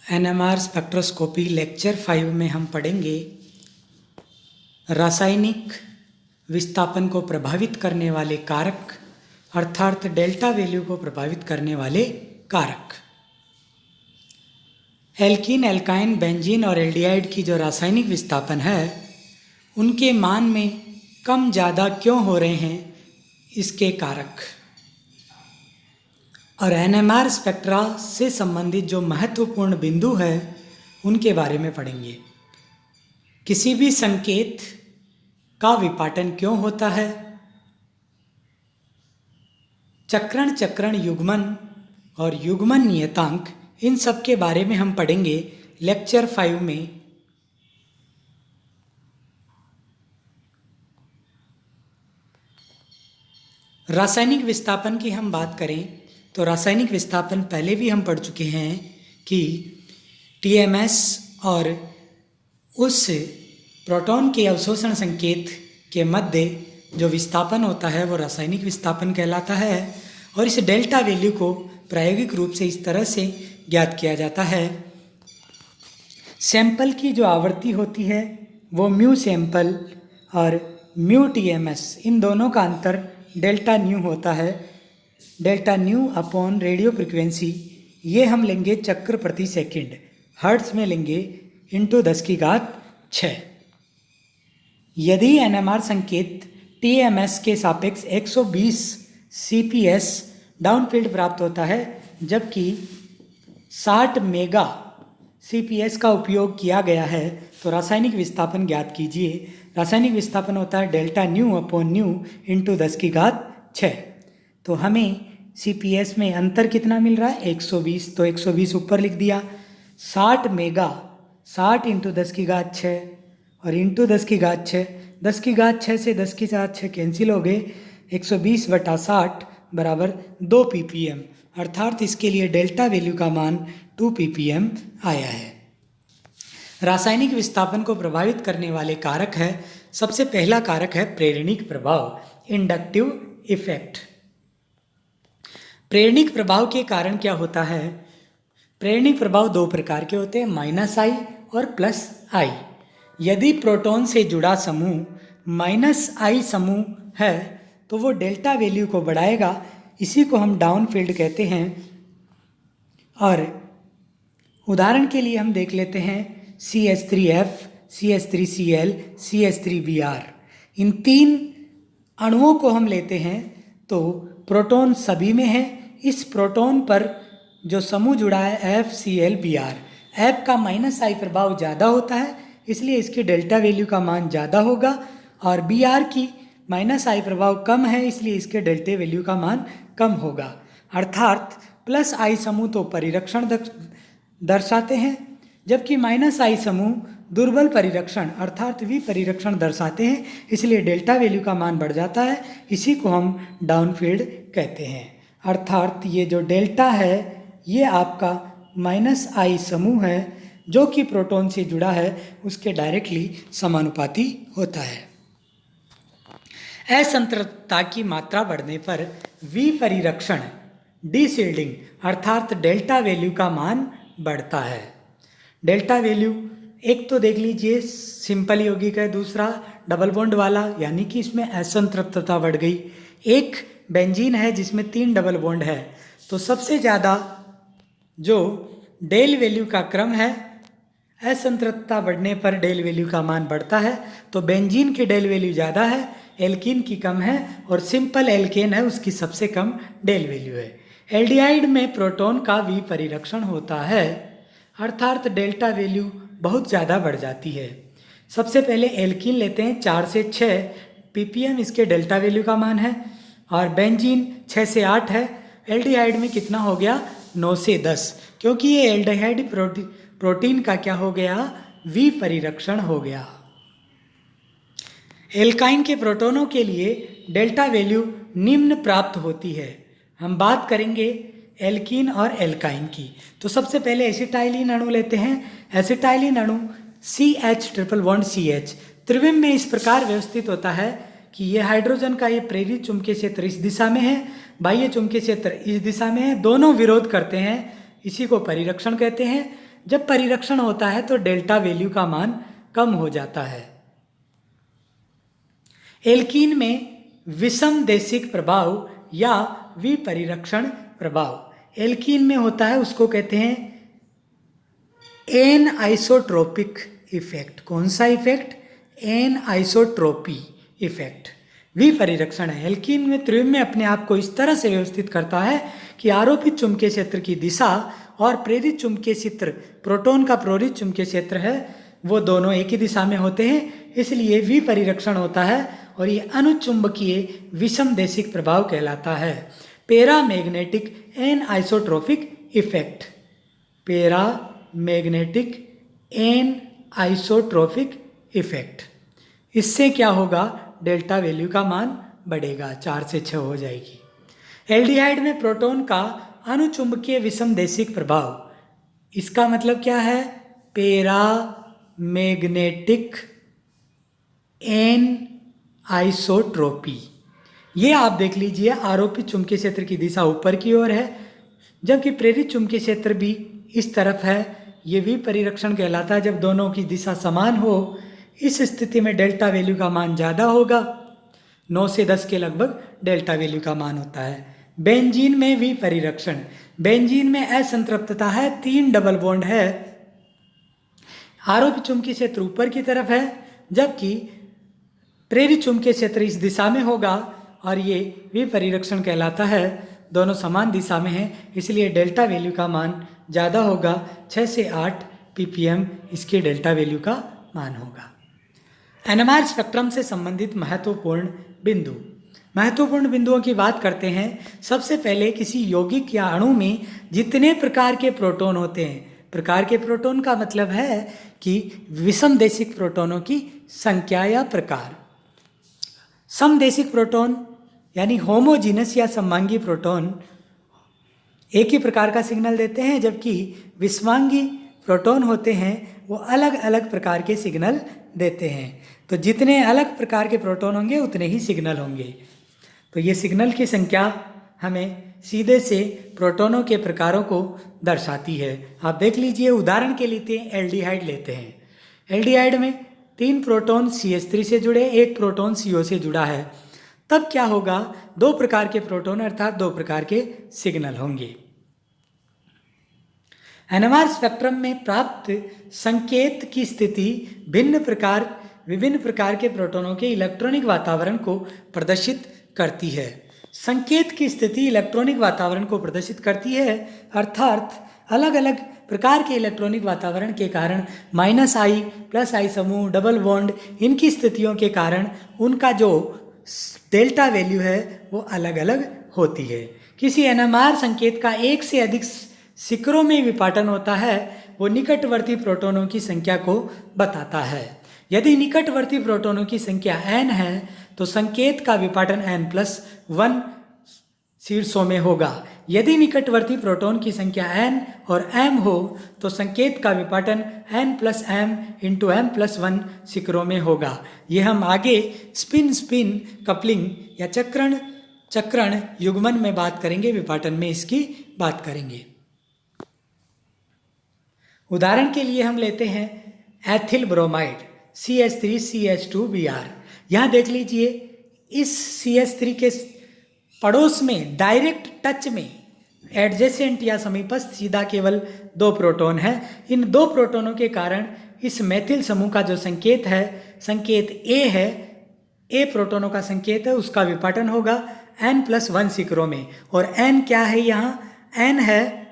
NMR spectroscopy lecture 5 में हम पढ़ेंगे रासायनिक विस्थापन को प्रभावित करने वाले कारक अर्थात डेल्टा वैल्यू को प्रभावित करने वाले कारक। एल्कीन, एल्काइन, बेंजीन और एल्डिहाइड की जो रासायनिक विस्थापन है उनके मान में कम ज़्यादा क्यों हो रहे हैं इसके कारक, और एनएमआर स्पेक्ट्रा से संबंधित जो महत्वपूर्ण बिंदु है उनके बारे में पढ़ेंगे। किसी भी संकेत का विपाटन क्यों होता है, चक्रण चक्रण युग्मन और युग्मन नियतांक, इन सब के बारे में हम पढ़ेंगे लेक्चर 5 में। रासायनिक विस्थापन की हम बात करें तो रासायनिक विस्थापन पहले भी हम पढ़ चुके हैं कि टीएमएस और उस प्रोटॉन के अवशोषण संकेत के मध्य जो विस्थापन होता है वो रासायनिक विस्थापन कहलाता है। और इस डेल्टा वैल्यू को प्रायोगिक रूप से इस तरह से ज्ञात किया जाता है। सैंपल की जो आवृत्ति होती है वो म्यू सैंपल और म्यू टीएमएस, इन दोनों का अंतर डेल्टा न्यू होता है। Delta nu upon radio frequency, ये हम लेंगे चक्र प्रति सेकंड, हर्ट्ज में लेंगे इंटू 10⁶। यदि एनएमआर संकेत टीएमएस के सापेक्ष 120 सीपीएस डाउनफील्ड प्राप्त होता है, जबकि 60 मेगा सीपीएस का उपयोग किया गया है, तो रासायनिक विस्थापन ज्ञात कीजिए। रासायनिक विस्थापन होता है delta nu upon new into 10⁶। तो हमें सीपीएस में अंतर कितना मिल रहा है, 120, तो 120 ऊपर लिख दिया। 60 मेगा, 60 इंटू 10⁶ और इंटू 10⁶, 10⁶ से 10⁶ कैंसिल हो गए, 120/60 बराबर 2 ppm, अर्थात इसके लिए डेल्टा वैल्यू का मान 2 ppm आया है। रासायनिक विस्थापन को प्रभावित करने वाले कारक है, सबसे पहला कारक है प्रेरणिक प्रभाव, इंडक्टिव इफेक्ट। प्रेरणिक प्रभाव के कारण क्या होता है, प्रेरणिक प्रभाव दो प्रकार के होते हैं, -I और +I। यदि प्रोटॉन से जुड़ा समूह -I समूह है तो वो डेल्टा वैल्यू को बढ़ाएगा, इसी को हम डाउनफील्ड कहते हैं। और उदाहरण के लिए हम देख लेते हैं CH3F, CH3Cl, CH3Br, इन 3 अणुओं को हम लेते हैं तो प्रोटॉन सभी में है। इस प्रोटॉन पर जो समूह जुड़ा है FClBr, F का -I प्रभाव ज़्यादा होता है, इसलिए इसकी डेल्टा वैल्यू का मान ज़्यादा होगा, और Br की -I प्रभाव कम है, इसलिए इसके डेल्टा वैल्यू का मान कम होगा। अर्थात +I समूह तो परिरक्षण दर्शाते हैं, जबकि -I समूह दुर्बल परिरक्षण अर्थात विपरिरक्षण दर्शाते हैं, इसलिए डेल्टा वैल्यू का मान बढ़ जाता है। इसी को हम डाउनफील्ड कहते हैं। अर्थात ये जो डेल्टा है ये आपका -I समूह है जो कि प्रोटॉन से जुड़ा है, उसके डायरेक्टली समानुपाती होता है। असंतृप्तता की मात्रा बढ़ने पर विपरिरक्षण डीशील्डिंग अर्थात डेल्टा वैल्यू का मान बढ़ता है। डेल्टा वैल्यू एक तो देख लीजिए सिंपल यौगिक है, दूसरा डबल बॉन्ड वाला, यानी कि इसमें असंतृप्तता बढ़ गई। एक बेंजीन है जिसमें 3 डबल बॉन्ड है, तो सबसे ज़्यादा जो डेल वैल्यू का क्रम है, असंतृप्तता बढ़ने पर डेल वैल्यू का मान बढ़ता है, तो बेंजीन की डेल वैल्यू ज़्यादा है, एल्कीन की कम है, और सिंपल एल्केन है उसकी सबसे कम डेल वैल्यू है। एल्डिहाइड में प्रोटॉन का विपरिरक्षण होता है, अर्थात डेल्टा वैल्यू बहुत ज़्यादा बढ़ जाती है। सबसे पहले एल्कीन लेते हैं, 4 से 6 ppm इसके डेल्टा वैल्यू का मान है, और बेंजीन 6 से 8 है। एल्डिहाइड में कितना हो गया, 9 से 10, क्योंकि ये एल्डिहाइड प्रोटीन का क्या हो गया, विपरिरक्षण हो गया। एल्काइन के प्रोटॉनों के लिए डेल्टा वैल्यू निम्न प्राप्त होती है। हम बात करेंगे एल्कीन और एल्काइन की, तो सबसे पहले एसिटाइलिन अणु लेते हैं। एसिटाइलिन अणु CH∼CH त्रिविम में इस प्रकार व्यवस्थित होता है कि ये हाइड्रोजन का ये प्रेरित चुंबकीय क्षेत्र इस दिशा में है, बाह्य चुंबकीय क्षेत्र इस दिशा में है, दोनों विरोध करते हैं, इसी को परिरक्षण कहते हैं। जब परिरक्षण होता है तो डेल्टा वैल्यू का मान कम हो जाता है। एल्कीन में विषम देशिक प्रभाव या विपरिरक्षण प्रभाव एल्कीन में होता है, उसको कहते हैं एन आइसोट्रोपिक इफेक्ट। कौन सा इफेक्ट? Anisotropy effect. विपरिरक्षण है, एल्कीन में त्रिविम अपने आप को इस तरह से व्यवस्थित करता है कि आरोपित चुंबकीय क्षेत्र की दिशा और प्रेरित चुंबकीय क्षेत्र, प्रोटॉन का प्रेरित चुंबकीय क्षेत्र है, वो दोनों एक ही दिशा में होते हैं, इसलिए विपरिरक्षण होता है और ये अनुचुंबकीय विषम देशिक प्रभाव कहलाता है। Paramagnetic anisotropic effect, paramagnetic anisotropic effect. इससे क्या होगा? डेल्टा वैल्यू का मान बढ़ेगा, 4 से 6 हो जाएगी। एल्डिहाइड में प्रोटॉन का अनुचुंबकीय विषम देशिक प्रभाव, इसका मतलब क्या है? Paramagnetic anisotropy. ये आप देख लीजिए, आरोपित चुंबकीय क्षेत्र की दिशा ऊपर की ओर है, जबकि प्रेरित चुंबकीय क्षेत्र भी इस तरफ है। ये विपरिरक्षण कहलाता है जब दोनों की दिशा समान हो। इस स्थिति में डेल्टा वैल्यू का मान ज़्यादा होगा, 9 से 10 के लगभग डेल्टा वैल्यू का मान होता है। बेंजीन में विपरिरक्षण, बेंजीन में असंतृप्तता है, 3 डबल बॉन्ड है, आरोपित चुंबकीय क्षेत्र ऊपर की तरफ है, जबकि प्रेरित चुंबकीय क्षेत्र इस दिशा में होगा और ये विपरिरक्षण कहलाता है। दोनों समान दिशा में है, इसलिए डेल्टा वैल्यू का मान ज़्यादा होगा, 6 से 8 ppm इसके डेल्टा वैल्यू का मान होगा। एनएमआर स्पेक्ट्रम से संबंधित महत्वपूर्ण बिंदु, महत्वपूर्ण बिंदुओं की बात करते हैं। सबसे पहले किसी यौगिक या अणु में जितने प्रकार के प्रोटॉन होते हैं, प्रकार के प्रोटॉन का मतलब है कि विषम देशिक प्रोटॉनों की संख्या या प्रकार। समदेशिक प्रोटॉन यानी होमोजीनस या सममांगी प्रोटॉन एक ही प्रकार का सिग्नल देते हैं, जबकि विषमांगी प्रोटॉन होते हैं वो अलग अलग प्रकार के सिग्नल देते हैं। तो जितने अलग प्रकार के प्रोटॉन होंगे उतने ही सिग्नल होंगे। तो ये सिग्नल की संख्या हमें सीधे से प्रोटॉनों के प्रकारों को दर्शाती है। आप देख लीजिए, उदाहरण के लिए एल्डिहाइड लेते हैं। एल्डिहाइड में 3 प्रोटॉन CH3 से जुड़े, 1 प्रोटॉन CO से जुड़ा है। तब क्या होगा? 2 प्रकार के प्रोटॉन अर्थात 2 प्रकार के सिग्नल होंगे। एनएमआर स्पेक्ट्रम में प्राप्त संकेत की स्थिति विभिन्न प्रकार के प्रोटॉनों के इलेक्ट्रॉनिक वातावरण को प्रदर्शित करती है। संकेत की स्थिति इलेक्ट्रॉनिक वातावरण को प्रदर्शित करती है, अर्थात अलग अलग प्रकार के इलेक्ट्रॉनिक वातावरण के कारण -I +I समूह, डबल बॉन्ड, इनकी स्थितियों के कारण उनका जो डेल्टा वैल्यू है वो अलग अलग होती है। किसी एनएमआर संकेत का एक से अधिक शिखरों में विपाटन होता है, वो निकटवर्ती प्रोटॉनों की संख्या को बताता है। यदि निकटवर्ती प्रोटॉनों की संख्या n है तो संकेत का विपाटन n+1 शीर्षों में होगा। यदि निकटवर्ती प्रोटॉन की संख्या n और m हो तो संकेत का विपाटन n+m × m+1 शिखरों में होगा। ये हम आगे स्पिन कपलिंग या चक्रण युग्मन में बात करेंगे, विपाटन में इसकी बात करेंगे। उदाहरण के लिए हम लेते हैं एथिल ब्रोमाइड CH3CH2Br। यहाँ देख लीजिए, इस CH3 के पड़ोस में डायरेक्ट टच में एडजेसेंट या समीपस्थ सीधा केवल 2 प्रोटॉन है। इन 2 प्रोटॉनों के कारण इस मेथिल समूह का जो संकेत है, संकेत A है, A प्रोटॉनों का संकेत है, उसका विपाटन होगा n+1 शिखरों में। और n क्या है? यहाँ n है,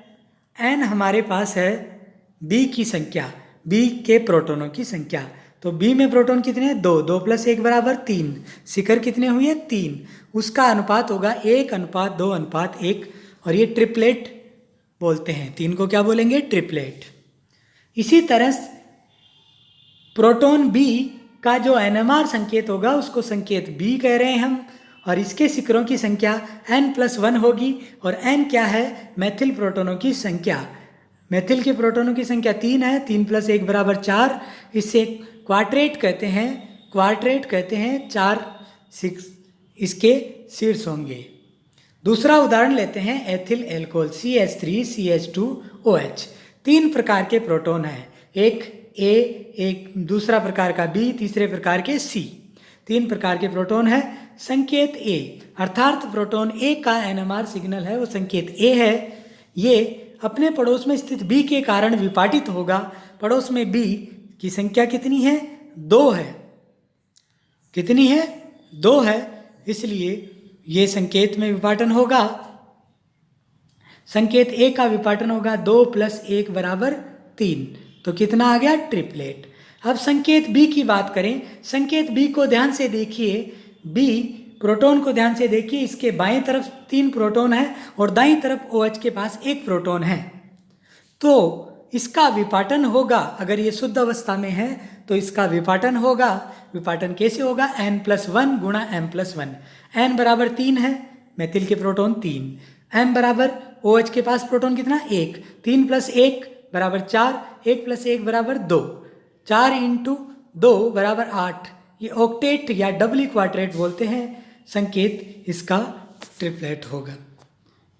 n हमारे पास है B की संख्या, B के प्रोटॉनों की संख्या। तो B में प्रोटॉन कितने हैं? 2, 2 + 1 = 3। शिखर कितने हुए? 3। उसका अनुपात होगा 1:2:1 और ये ट्रिपलेट बोलते हैं। 3 को क्या बोलेंगे? ट्रिपलेट। इसी तरह प्रोटॉन B का जो NMR संकेत होगा उसको संकेत B कह रहे हैं हम, और इसके शिखरों की संख्या n+1 होगी। और n क्या है? मेथिल प्रोटॉनों की संख्या। मेथिल के प्रोटॉनों की संख्या 3 है, 3 + 1 = 4। इससे क्वार्टेट कहते हैं 4 इसके शीर्ष होंगे। दूसरा उदाहरण लेते हैं एथिल एल्कोहल CH3CH2OH। तीन प्रकार के प्रोटॉन हैं, एक ए, एक दूसरा प्रकार का बी, तीसरे प्रकार के सी। तीन प्रकार के प्रोटॉन है। संकेत ए अर्थात प्रोटॉन ए का एनएमआर सिग्नल है वो संकेत ए है। ये अपने पड़ोस में स्थित बी के कारण विपाटित होगा। पड़ोस में बी की संख्या कितनी है? 2 है। कितनी है? 2 है। इसलिए ये संकेत में विपाटन होगा। संकेत ए का विपाटन होगा 2 + 1 = 3। तो कितना आ गया? ट्रिपलेट। अब संकेत बी की बात करें। संकेत बी को ध्यान से देखिए। बी प्रोटॉन को ध्यान से देखिए। इसके बाएं तरफ 3 प्रोटॉन है और दाईं तरफ OH के पास 1 प्रोटॉन है। तो इसका विपाटन होगा। अगर ये शुद्ध अवस्था में है तो इसका विपाटन होगा। विपाटन कैसे होगा? n + 1 × m + 1। n बराबर 3 है, मेथिल के प्रोटॉन 3। m बराबर OH के पास प्रोटॉन कितना? 1। 3 + 1 = 4। 1 + 1 = 2। 4 × 2 = 8। ये ऑक्टेट या डबली क्वाड्रेट बोलते हैं। संकेत इसका ट्रिपलेट होगा।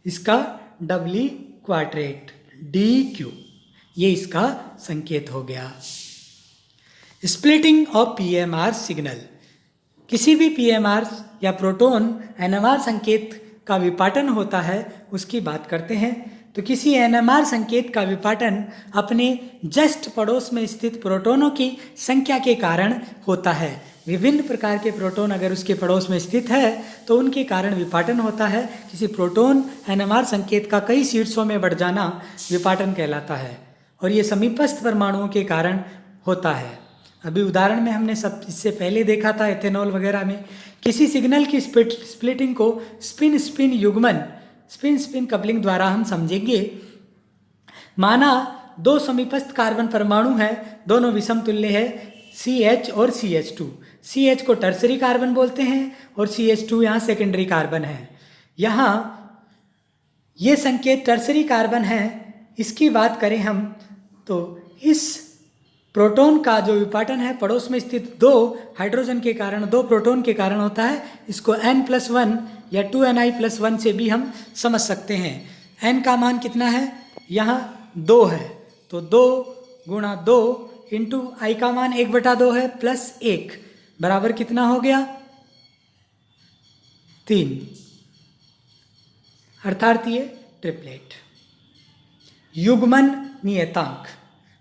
इसका डबली क्वाड्रेट DQ, ये इसका संकेत हो गया। Splitting of PMR signal. किसी भी PMR या प्रोटॉन NMR संकेत का विपाटन होता है उसकी बात करते हैं। तो किसी NMR संकेत का विपाटन अपने जस्ट पड़ोस में स्थित प्रोटॉनों की संख्या के कारण होता है। विभिन्न प्रकार के प्रोटॉन अगर उसके पड़ोस में स्थित है तो उनके कारण विपाटन होता है। किसी प्रोटॉन NMR संकेत का कई शीर्षों में बढ़ जाना विपाटन कहलाता है और ये समीपस्थ परमाणुओं के कारण होता है। अभी उदाहरण में हमने सब इससे पहले देखा था एथेनॉल वगैरह में। किसी सिग्नल की स्प्लिटिंग को स्पिन स्पिन युग्मन स्पिन स्पिन कपलिंग द्वारा हम समझेंगे। माना 2 समीपस्थ कार्बन परमाणु हैं, दोनों विषम तुल्य है, CH और CH2। CH को टर्सरी कार्बन बोलते हैं और CH2 यहाँ सेकेंडरी कार्बन है। यहाँ ये संकेत टर्सरी कार्बन है। इसकी बात करें हम तो इस प्रोटॉन का जो विपाटन है पड़ोस में स्थित 2 हाइड्रोजन के कारण, 2 प्रोटॉन के कारण होता है। इसको n + 1 या 2ni + 1 से भी हम समझ सकते हैं। n का मान कितना है? यहाँ 2 है, तो 2 × 2 × i का मान 1/2 है प्लस 1 बराबर कितना हो गया? 3। अर्थात ये ट्रिपलेट। युग्मन नियतांक।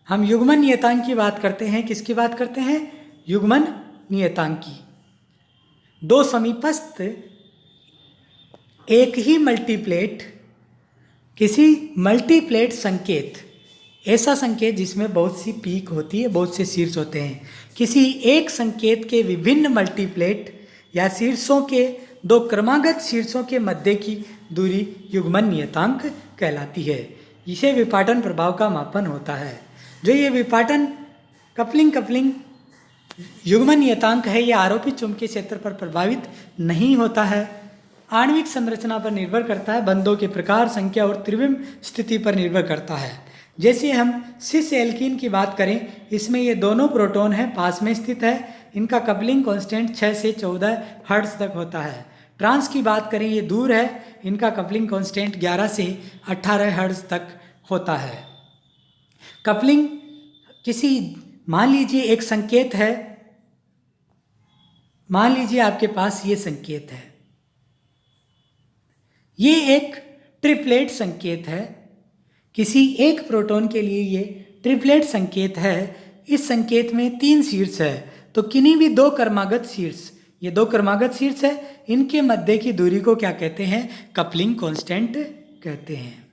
हम युग्मन नियतांक की बात करते हैं। किसकी बात करते हैं? युग्मन नियतांक की। 2 समीपस्थ एक ही मल्टीप्लेट, किसी मल्टीप्लेट संकेत, ऐसा संकेत जिसमें बहुत सी पीक होती है, बहुत से शीर्ष होते हैं। किसी एक संकेत के विभिन्न मल्टीप्लेट या शीर्षों के 2 क्रमागत शीर्षों के मध्य की दूरी युग्मन नियतांक कहलाती है। इसे विपाटन प्रभाव का मापन होता है। जो ये विपाटन कपलिंग युग्मन नियतांक है, ये आरोपित चुंबकीय क्षेत्र पर प्रभावित नहीं होता है। आणविक संरचना पर निर्भर करता है, बंधों के प्रकार, संख्या और त्रिविम स्थिति पर निर्भर करता है। जैसे हम सिस एल्कीन की बात करें, इसमें ये दोनों प्रोटॉन हैं, पास में स्थित है। इनका कपलिंग कांस्टेंट 6 से 14 हर्ट्ज तक होता है। ट्रांस की बात करें, ये दूर है, इनका कपलिंग कांस्टेंट 11 से 18 हर्ट्ज तक होता है। कपलिंग किसी, मान लीजिए एक संकेत है, मान लीजिए आपके पास ये संकेत है, ये एक ट्रिपलेट संकेत है। किसी एक प्रोटॉन के लिए ये ट्रिपलेट संकेत है। इस संकेत में 3 शीर्ष है, तो किन्हीं भी 2 क्रमागत शीर्ष, ये 2 क्रमागत शीर्ष है, इनके मध्य की दूरी को क्या कहते हैं? कपलिंग कांस्टेंट कहते हैं।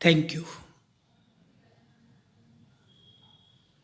Thank you.